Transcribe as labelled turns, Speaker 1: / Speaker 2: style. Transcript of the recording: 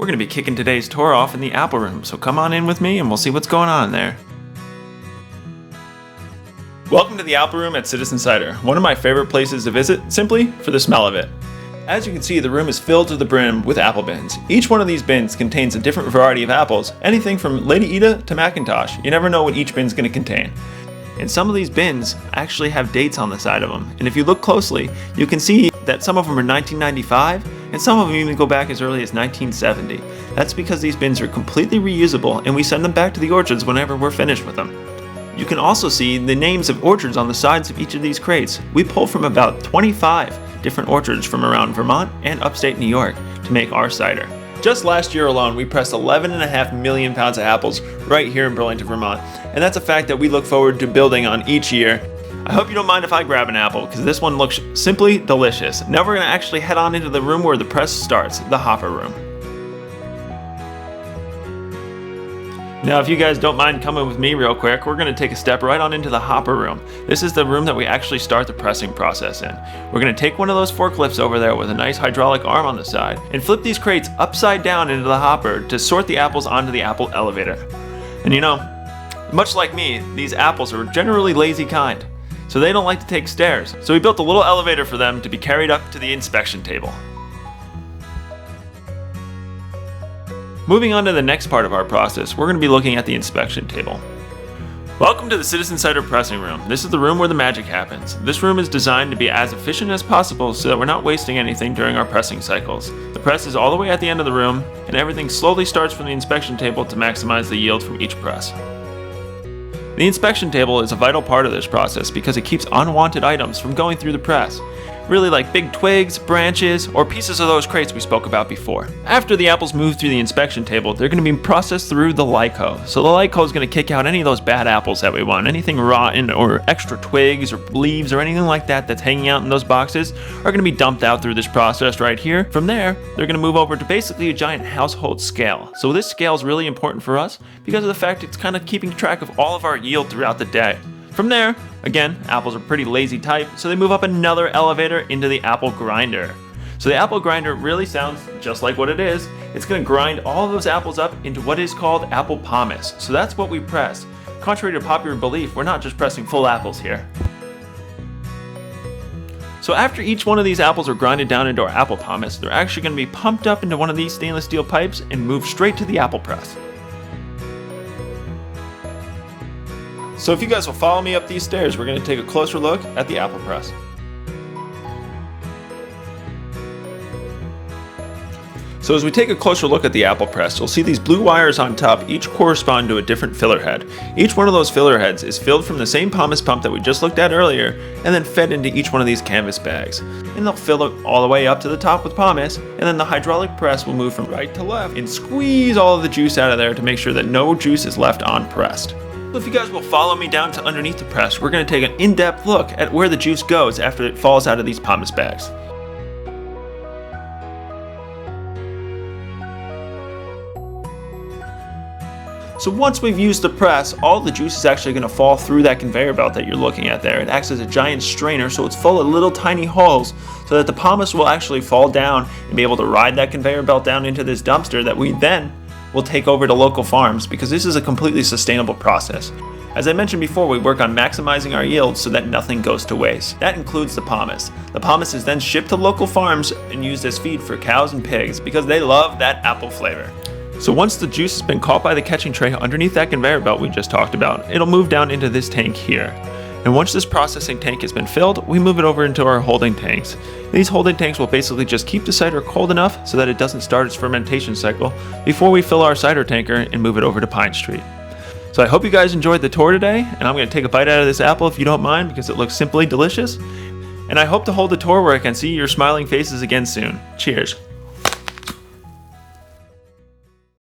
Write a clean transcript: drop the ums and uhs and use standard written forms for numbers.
Speaker 1: We're going to be kicking today's tour off in the apple room, so come on in with me and we'll see what's going on there. Welcome to the apple room at Citizen Cider, one of my favorite places to visit simply for the smell of it. As you can see, the room is filled to the brim with apple bins. Each one of these bins contains a different variety of apples, anything from Lady Ida to Macintosh. You never know what each bin's going to contain. And some of these bins actually have dates on the side of them, and if you look closely, you can see that some of them are 1995, and some of them even go back as early as 1970. That's because these bins are completely reusable, and we send them back to the orchards whenever we're finished with them. You can also see the names of orchards on the sides of each of these crates. We pull from about 25 different orchards from around Vermont and upstate New York to make our cider. Just last year alone, we pressed 11.5 million pounds of apples right here in Burlington, Vermont, and that's a fact that we look forward to building on each year. I hope you don't mind if I grab an apple, because this one looks simply delicious. Now we're going to actually head on into the room where the press starts, the hopper room. Now if you guys don't mind coming with me real quick, we're going to take a step right on into the hopper room. This is the room that we actually start the pressing process in. We're going to take one of those forklifts over there with a nice hydraulic arm on the side and flip these crates upside down into the hopper to sort the apples onto the apple elevator. And you know, much like me, these apples are generally lazy kind, so they don't like to take stairs. So we built a little elevator for them to be carried up to the inspection table. Moving on to the next part of our process, we're going to be looking at the inspection table. Welcome to the Citizen Cider pressing room. This is the room where the magic happens. This room is designed to be as efficient as possible so that we're not wasting anything during our pressing cycles. The press is all the way at the end of the room, and everything slowly starts from the inspection table to maximize the yield from each press. The inspection table is a vital part of this process because it keeps unwanted items from going through the press. Really like big twigs, branches, or pieces of those crates we spoke about before. After the apples move through the inspection table, they're going to be processed through the Lyco. So the Lyco is going to kick out any of those bad apples that we want. Anything rotten or extra twigs or leaves or anything like that that's hanging out in those boxes are going to be dumped out through this process right here. From there, they're going to move over to basically a giant household scale. So this scale is really important for us because of the fact it's kind of keeping track of all of our yield throughout the day. From there, again, apples are pretty lazy type, so they move up another elevator into the apple grinder. So the apple grinder really sounds just like what it is. It's going to grind all of those apples up into what is called apple pomace. So that's what we press. Contrary to popular belief, we're not just pressing full apples here. So after each one of these apples are grinded down into our apple pomace, they're actually going to be pumped up into one of these stainless steel pipes and moved straight to the apple press. So if you guys will follow me up these stairs, we're going to take a closer look at the apple press. So as we take a closer look at the apple press, you'll see these blue wires on top each correspond to a different filler head. Each one of those filler heads is filled from the same pomace pump that we just looked at earlier and then fed into each one of these canvas bags. And they'll fill it all the way up to the top with pomace, and then the hydraulic press will move from right to left and squeeze all of the juice out of there to make sure that no juice is left unpressed. If you guys will follow me down to underneath the press, we're going to take an in-depth look at where the juice goes after it falls out of these pomace bags. So once we've used the press, all the juice is actually going to fall through that conveyor belt that you're looking at there. It acts as a giant strainer, so it's full of little tiny holes so that the pomace will actually fall down and be able to ride that conveyor belt down into this dumpster that we then will take over to local farms, because this is a completely sustainable process. As I mentioned before, we work on maximizing our yields so that nothing goes to waste. That includes the pomace. The pomace is then shipped to local farms and used as feed for cows and pigs because they love that apple flavor. So once the juice has been caught by the catching tray underneath that conveyor belt we just talked about, it'll move down into this tank here. And once this processing tank has been filled, we move it over into our holding tanks. These holding tanks will basically just keep the cider cold enough so that it doesn't start its fermentation cycle before we fill our cider tanker and move it over to Pine Street. So I hope you guys enjoyed the tour today, and I'm going to take a bite out of this apple if you don't mind, because it looks simply delicious. And I hope to hold the tour where I can see your smiling faces again soon. Cheers.